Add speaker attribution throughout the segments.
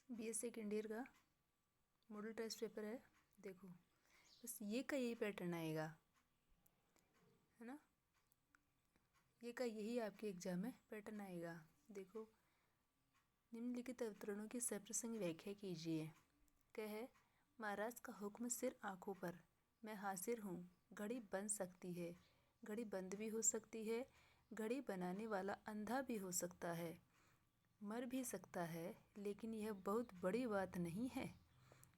Speaker 1: BA second year का model test paper है। देखो बस ये का यही पैटर्न आएगा, है ना। ये का यही आपके एग्जाम में पैटर्न आएगा। देखो, निम्नलिखित अवतरणों की सप्रसंग व्याख्या कीजिए। कहे, महाराज का हुक्म सिर आंखों पर, मैं हाजिर हूँ। घड़ी बन सकती है, घड़ी बंद भी हो सकती है, घड़ी बनाने वाला अंधा भी हो सकता है, मर भी सकता है, लेकिन यह बहुत बड़ी बात नहीं है।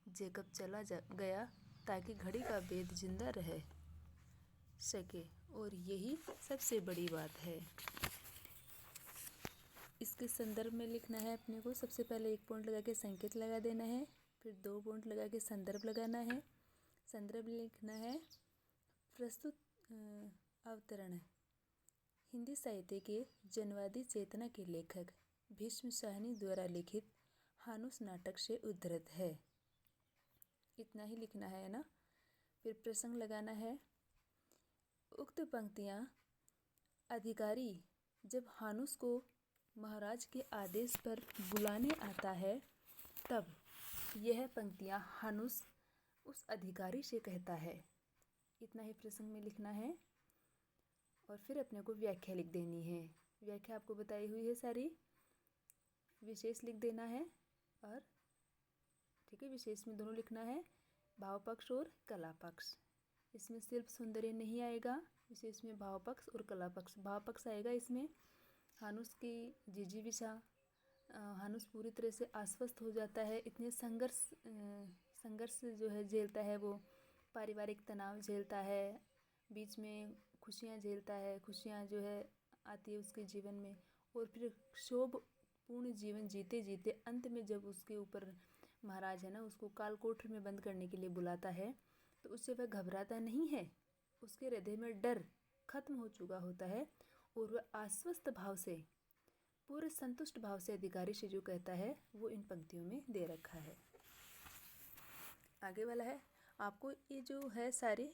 Speaker 1: जेकब चला गया ताकि घड़ी का भेद जिंदा रह सके, और यही सबसे बड़ी बात है। इसके संदर्भ में लिखना है अपने को। सबसे पहले एक पॉइंट लगा के संकेत लगा देना है, फिर 2 पॉइंट लगा के संदर्भ लगाना है। संदर्भ लिखना है प्रस्तुत अवतरण हिंदी साहित्य के जनवादी चेतना के लेखक भीष्म साहनी द्वारा लिखित हानुस नाटक से उद्धृत है। इतना ही लिखना है ना। फिर प्रसंग लगाना है। उक्त पंक्तियाँ अधिकारी जब हानुस को महाराज के आदेश पर बुलाने आता है, तब यह पंक्तियाँ हानुस उस अधिकारी से कहता है। इतना ही प्रसंग में लिखना है। और फिर अपने को व्याख्या लिख देनी है। व्याख्या आपको बताई हुई है सारी, विशेष लिख देना है। और ठीक है, विशेष में दोनों लिखना है, भाव पक्ष और कला पक्ष। इसमें सिर्फ सौंदर्य नहीं आएगा, विशेष में भाव पक्ष और कला पक्ष। भाव पक्ष आएगा इसमें हानुस की जिजीविषा, हानुस पूरी तरह से आश्वस्त हो जाता है। इतने संघर्ष जो है झेलता है, वो पारिवारिक तनाव झेलता है, बीच में खुशियाँ झेलता है, खुशियाँ जो है आती है उसके जीवन में। और फिर क्षोभपूर्ण जीवन जीते जीते अंत में जब उसके ऊपर महाराज है ना उसको कालकोठरी में बंद करने के लिए बुलाता है, तो उससे वह घबराता नहीं है। उसके हृदय में डर खत्म हो चुका होता है और वह आश्वस्त भाव से, पूरे संतुष्ट भाव से अधिकारी से जो कहता है वो इन पंक्तियों में दे रखा है। आगे वाला है, आपको ये जो है सारे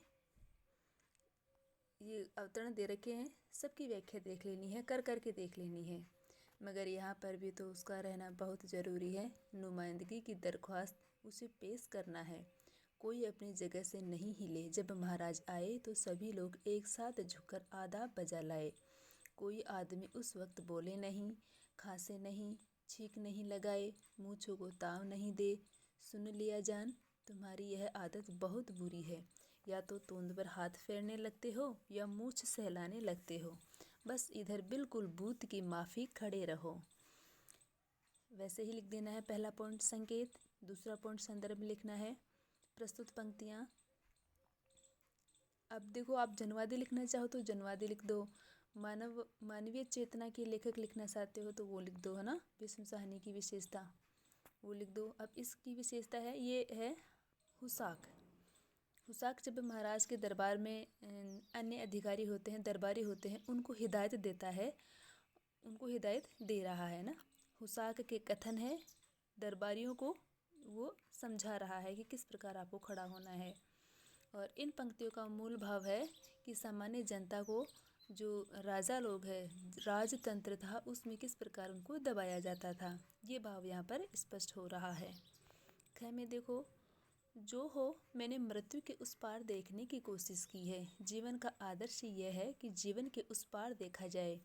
Speaker 1: ये अवतरण दे रखे हैं, सबकी व्याख्या देख लेनी है, कर करके देख लेनी है। मगर यहाँ पर भी तो उसका रहना बहुत ज़रूरी है। नुमाइंदगी की दरख्वास्त उसे पेश करना है। कोई अपनी जगह से नहीं हिले। जब महाराज आए तो सभी लोग एक साथ झुककर आदाब बजा लाए। कोई आदमी उस वक्त बोले नहीं, खांसे नहीं, छींक नहीं लगाए, मूँछों को ताव नहीं दे। सुन लिया जान, तुम्हारी यह आदत बहुत बुरी है। या तो तोंद पर हाथ फेरने लगते हो या मूछ सहलाने लगते हो। बस इधर बिल्कुल बूथ की माफ़ी खड़े रहो। वैसे ही लिख देना है। पहला पॉइंट संकेत, दूसरा पॉइंट संदर्भ में लिखना है। प्रस्तुत पंक्तियाँ, अब देखो आप जनवादी लिखना चाहो तो जनवादी लिख दो, मानवीय चेतना के लेखक लिखना चाहते हो तो वो लिख दो, है ना। भीष्म साहनी की विशेषता वो लिख दो। अब इसकी विशेषता है, ये है हुसाक। हुसाक जब महाराज के दरबार में अन्य अधिकारी होते हैं, दरबारी होते हैं, उनको हिदायत देता है, उनको हिदायत दे रहा है ना। हुसाक के कथन है, दरबारियों को वो समझा रहा है कि किस प्रकार आपको खड़ा होना है। और इन पंक्तियों का मूल भाव है कि सामान्य जनता को, जो राजा लोग हैं, राजतंत्र था, उसमें किस प्रकार उनको दबाया जाता था, ये भाव यहाँ पर स्पष्ट हो रहा है। ख में देखो, जो हो, मैंने मृत्यु के उस पार देखने की कोशिश की है। जीवन का आदर्श यह है कि जीवन के उस पार देखा जाए।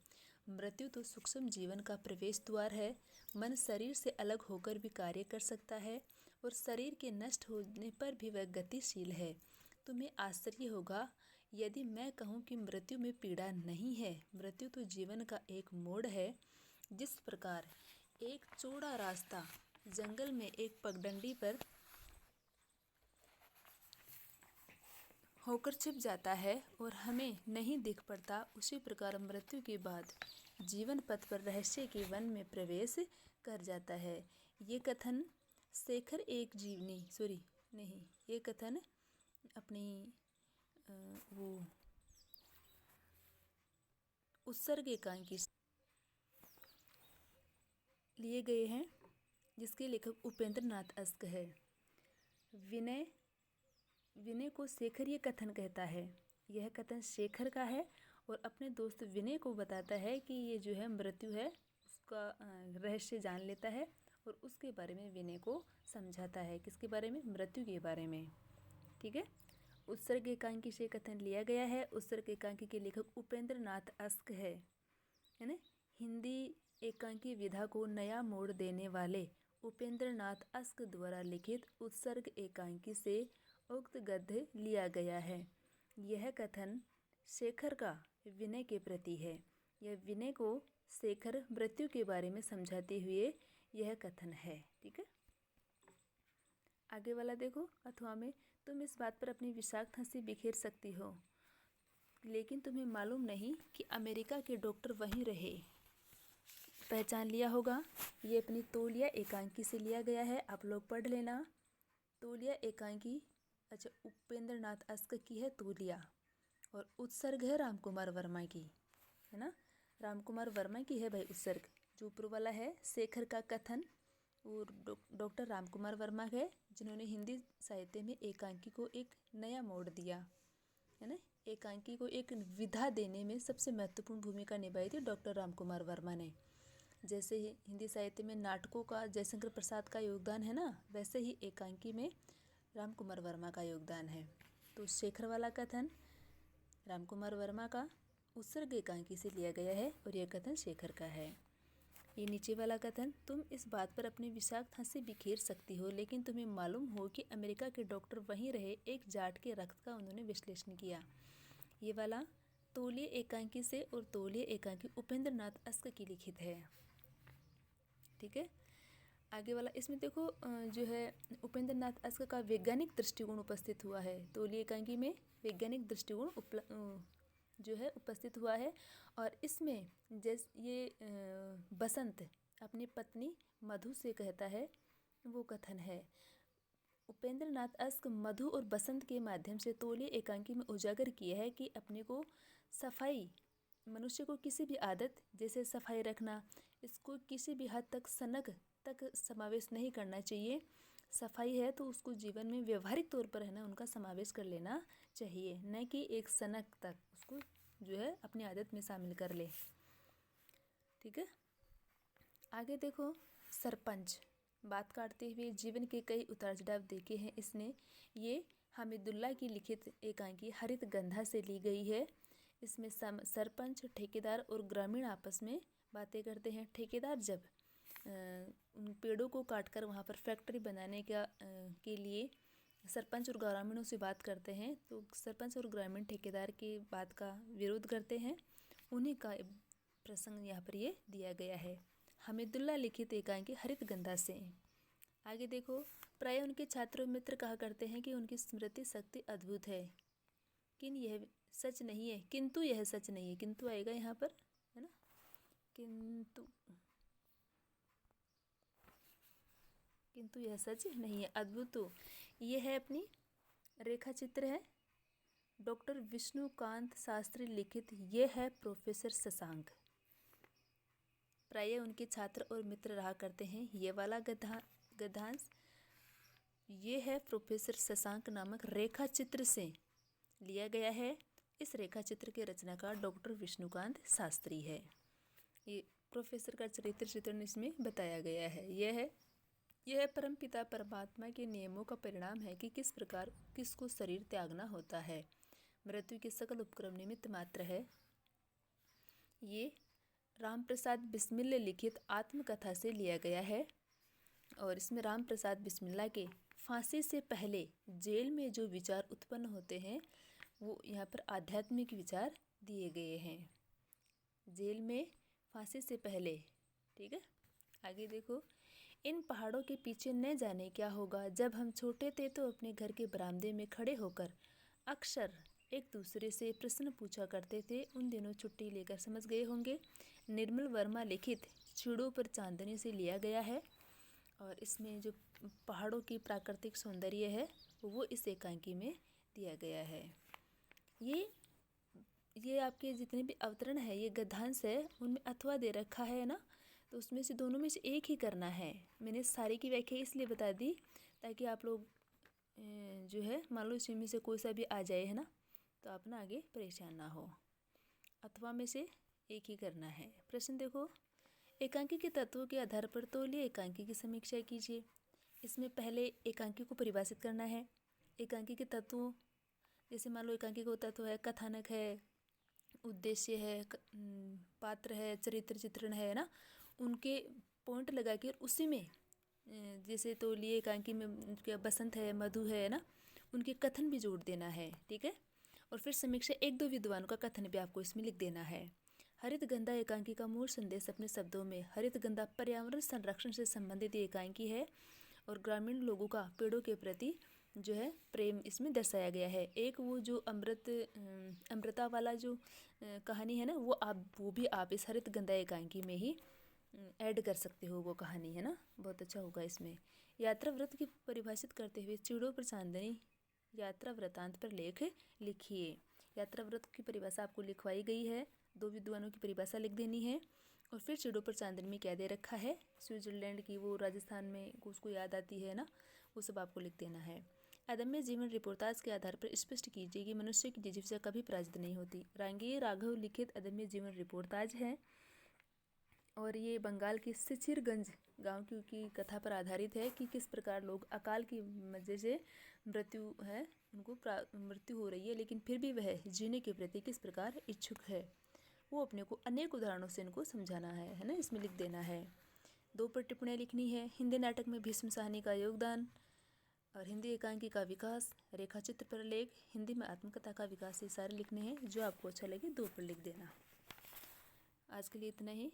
Speaker 1: मृत्यु तो सूक्ष्म जीवन का प्रवेश द्वार है। मन शरीर से अलग होकर भी कार्य कर सकता है और शरीर के नष्ट होने पर भी वह गतिशील है। तुम्हें आश्चर्य होगा यदि मैं कहूँ कि मृत्यु में पीड़ा नहीं है। मृत्यु तो जीवन का एक मोड़ है। जिस प्रकार एक चौड़ा रास्ता जंगल में एक पगडंडी पर होकर छिप जाता है और हमें नहीं दिख पड़ता, उसी प्रकार मृत्यु के बाद जीवन पथ पर रहस्य के वन में प्रवेश कर जाता है। ये कथन शेखर एक जीवनी ये कथन अपनी वो उत्सर्ग एकांकी लिए गए हैं, जिसके लेखक उपेंद्र नाथ अस्क है। विनय को शेखर ये कथन कहता है। यह कथन शेखर का है और अपने दोस्त विनय को बताता है कि ये जो है मृत्यु है उसका रहस्य जान लेता है और उसके बारे में विनय को समझाता है। किसके बारे में? मृत्यु के बारे में। ठीक है। उत्सर्ग एकांकी से कथन लिया गया है। उत्सर्ग एकांकी के लेखक उपेंद्र नाथ अस्क है ना। हिंदी एकांकी विधा को नया मोड़ देने वाले उपेंद्र नाथ अस्क द्वारा लिखित उत्सर्ग एकांकी से उक्त गद्य लिया गया है। यह कथन शेखर का विनय के प्रति है। यह विनय को शेखर मृत्यु के बारे में समझाते हुए यह कथन है। ठीक है। आगे वाला देखो। अथवा में तुम इस बात पर अपनी विषाक्त हंसी बिखेर सकती हो, लेकिन तुम्हें मालूम नहीं कि अमेरिका के डॉक्टर वहीं रहे। पहचान लिया होगा। ये अपनी तौलिया एकांकी से लिया गया है, आप लोग पढ़ लेना। तौलिया एकांकी, अच्छा, उपेंद्र नाथ अस्क की है तौलिया, और उत्सर्ग है रामकुमार वर्मा की, है ना। रामकुमार वर्मा की है भाई उत्सर्ग। जो ऊपर वाला है शेखर का कथन, और डॉक्टर रामकुमार वर्मा है, जिन्होंने हिंदी साहित्य में एकांकी को एक नया मोड़ दिया, है ना। एकांकी को एक विधा देने में सबसे महत्वपूर्ण भूमिका निभाई थी डॉक्टर रामकुमार वर्मा ने। जैसे ही हिंदी साहित्य में नाटकों का जयशंकर प्रसाद का योगदान है ना, वैसे ही एकांकी में रामकुमार वर्मा का योगदान है। तो शेखर वाला कथन रामकुमार वर्मा का उत्सर्ग एकांकी से लिया गया है, और यह कथन शेखर का है। ये नीचे वाला कथन, तुम इस बात पर अपनी विषाक्त हंसी बिखेर सकती हो, लेकिन तुम्हें मालूम हो कि अमेरिका के डॉक्टर वहीं रहे। एक जाट के रक्त का उन्होंने विश्लेषण किया। ये वाला तौलिया एकांकी से, और तौलिया एकांकी उपेंद्र नाथ अस्क की लिखित है। ठीक है। आगे वाला, इसमें देखो जो है उपेंद्र नाथ अस्क का वैज्ञानिक दृष्टिकोण उपस्थित हुआ है। तौलिया एकांकी में वैज्ञानिक दृष्टिकोण जो है उपस्थित हुआ है। और इसमें जैसे ये बसंत अपनी पत्नी मधु से कहता है, वो कथन है। उपेंद्र नाथ अस्क मधु और बसंत के माध्यम से तौलिया एकांकी में उजागर किया है कि अपने को सफाई, मनुष्य को किसी भी आदत जैसे सफाई रखना, इसको किसी भी हद तक सनक तक समावेश नहीं करना चाहिए। सफाई है तो उसको जीवन में व्यवहारिक तौर पर है ना उनका समावेश कर लेना चाहिए, न कि एक सनक तक उसको जो है अपनी आदत में शामिल कर ले। ठीक है। आगे देखो, सरपंच बात काटते हुए जीवन के कई उतार चढ़ाव देखे हैं इसने। ये हामिदुल्लाह की लिखित एकांकी हरित गंधा से ली गई है। इसमें सरपंच, ठेकेदार और ग्रामीण आपस में बातें करते हैं। ठेकेदार जब उन पेड़ों को काटकर वहाँ पर फैक्ट्री बनाने के लिए सरपंच और ग्रामीणों से बात करते हैं, तो सरपंच और ग्रामीण ठेकेदार की बात का विरोध करते हैं। उन्हीं का प्रसंग यहाँ पर ये दिया गया है। हामिदुल्लाह लिखित एकांकी हरित गंधा से। आगे देखो, प्राय उनके छात्र मित्र कहा करते हैं कि उनकी स्मृति शक्ति अद्भुत है, किंतु यह सच नहीं है। किंतु यह सच नहीं है, किंतु आएगा यहाँ पर, है ना। किंतु यह सच नहीं है। अद्भुत तो ये है, अपनी रेखा चित्र है डॉक्टर विष्णुकांत शास्त्री लिखित। ये है प्रोफेसर शशांक, प्राय उनके छात्र और मित्र रहा करते हैं। ये वाला गद्यांश ये है प्रोफेसर शशांक नामक रेखा चित्र से लिया गया है। इस रेखा चित्र के रचनाकार डॉक्टर विष्णुकांत शास्त्री है। ये प्रोफेसर का चरित्र चित्रण इसमें बताया गया है। यह परमपिता परमात्मा के नियमों का परिणाम है कि किस प्रकार किसको शरीर त्यागना होता है। मृत्यु के सकल उपक्रम निमित्त मात्र है। ये रामप्रसाद बिस्मिल्ला लिखित आत्मकथा से लिया गया है, और इसमें रामप्रसाद बिस्मिल्ला के फांसी से पहले जेल में जो विचार उत्पन्न होते हैं, वो यहाँ पर आध्यात्मिक विचार दिए गए हैं, जेल में फांसी से पहले। ठीक है। आगे देखो, इन पहाड़ों के पीछे न जाने क्या होगा। जब हम छोटे थे तो अपने घर के बरामदे में खड़े होकर अक्सर एक दूसरे से प्रश्न पूछा करते थे। उन दिनों छुट्टी लेकर समझ गए होंगे। निर्मल वर्मा लिखित चिड़ों पर चांदनी से लिया गया है, और इसमें जो पहाड़ों की प्राकृतिक सौंदर्य है वो इस एकांकी में दिया गया है। ये आपके जितने भी अवतरण है, ये गद्यांश है, उनमें अथवा दे रखा है ना, तो उसमें से दोनों में से एक ही करना है। मैंने सारी की व्याख्या इसलिए बता दी ताकि आप लोग जो है मान लो इसमें से कोई सा भी आ जाए, है ना, तो आप ना आगे परेशान ना हो। अथवा में से एक ही करना है। प्रश्न देखो, एकांकी के तत्वों के आधार पर तौलिए एकांकी की समीक्षा कीजिए। इसमें पहले एकांकी को परिभाषित करना है। एकांकी के तत्वों, जैसे मान लो एकांकी का तत्व है कथानक है, उद्देश्य है, पात्र है, चरित्र चित्रण है ना, उनके पॉइंट लगा के उसी में जैसे तौलिए एकांकी में बसंत है, मधु है ना, उनके कथन भी जोड़ देना है। ठीक है। और फिर समीक्षा एक दो विद्वानों का कथन भी आपको इसमें लिख देना है। हरित गंधा एकांकी का मूल संदेश अपने शब्दों में, हरित गंधा पर्यावरण संरक्षण से संबंधित एकांकी है और ग्रामीण लोगों का पेड़ों के प्रति जो है प्रेम इसमें दर्शाया गया है। एक वो जो अमृता वाला जो कहानी है ना, वो भी आप इस हरित गंधा एकांकी में ही ऐड कर सकते हो, वो कहानी है ना, बहुत अच्छा होगा इसमें। यात्रा व्रत की परिभाषित करते हुए चिड़ों पर चांदनी यात्रा वृतांत पर लेख लिखिए। यात्रा व्रत की परिभाषा आपको लिखवाई गई है, दो विद्वानों की परिभाषा लिख देनी है। और फिर चिड़ों पर चांदनी में क्या दे रखा है, स्विट्जरलैंड की वो राजस्थान में उसको याद आती है ना, वो सब आपको लिख देना है। अदम्य जीवन रिपोर्टाज के आधार पर स्पष्ट कीजिए कि मनुष्य की जिजीविका कभी पराजित नहीं होती। रांगीय राघव लिखित अदम्य जीवन रिपोर्टाज है और ये बंगाल के सिचिरगंज गांव की कथा पर आधारित है कि किस प्रकार लोग अकाल की वजह से उनको मृत्यु हो रही है, लेकिन फिर भी वह जीने के प्रति किस प्रकार इच्छुक है, वो अपने को अनेक उदाहरणों से इनको समझाना है ना, इसमें लिख देना है। 2 पर टिप्पणियाँ लिखनी है। हिंदी नाटक में भीष्म साहनी का योगदान और हिंदी एकांकी का विकास, रेखा चित्र पर लेख, हिंदी में आत्मकथा का विकास, ये सारे लिखने हैं। जो आपको अच्छा लगे 2 पर लिख देना। आज के लिए इतना ही।